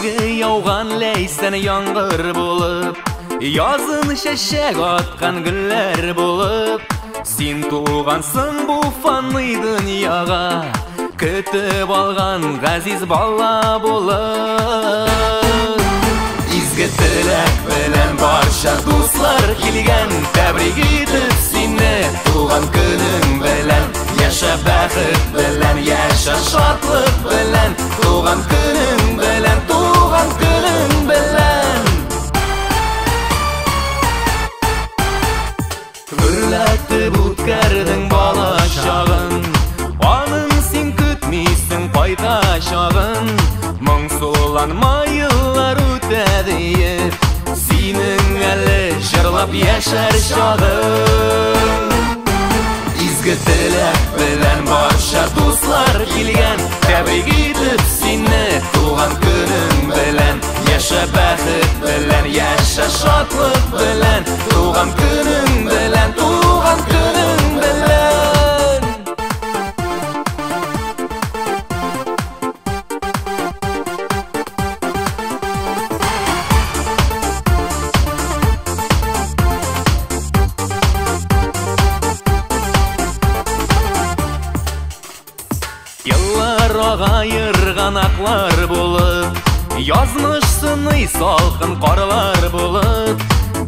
Көңілге яуған ләйсән яңғыр болып, язын шәшәк атқан гүлләр болып, сен туғансың бұл фанный дүнияға, күтіп алған ғазиз бала болып. Изге тіләк белән барша дуслар килгән, тәбрик итеп сине туган көнең белән. Яша бәхет белән, яша шатлык белән, туган көнең белән, туган көнең белән. Гөрләтеп үткәрдең бала чагын, аның син көтмисең кайтачагын. Моңсуланма еллар үтәде, синең әле җырлап яшәр чагың. Изге теләк белән барча дуслар килгән, тәбрик итеп сине туган көнең белән. Яша бәхет белән, яша шатлык белән, туган көнең белән, туган көнең белән. Еллар агайырган аклар булып, язмыш сыный салкын карлар булып,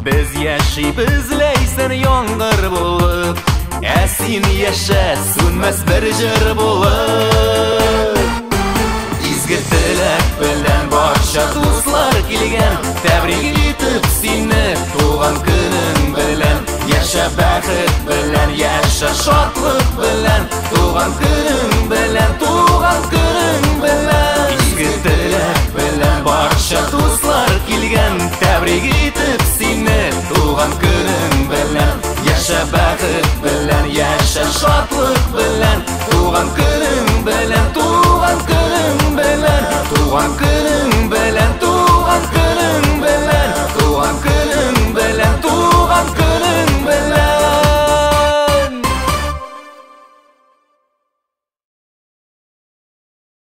без яшибез ләйсән яңгыр булып, ә син яшә сүнмәс бер җыр булып. Изге теләк белән барча дуслар килгән, тәбрик итеп сине туган көнең белән. Яша бәхет белән, яша шатлык белән, туган көнең белән, туган көнең белән. Изге теләк белән барча дуслар килгән, тәбрик итеп сине туган көнең белән. Яша бәхет белән, яша шатлык белән, туган көнең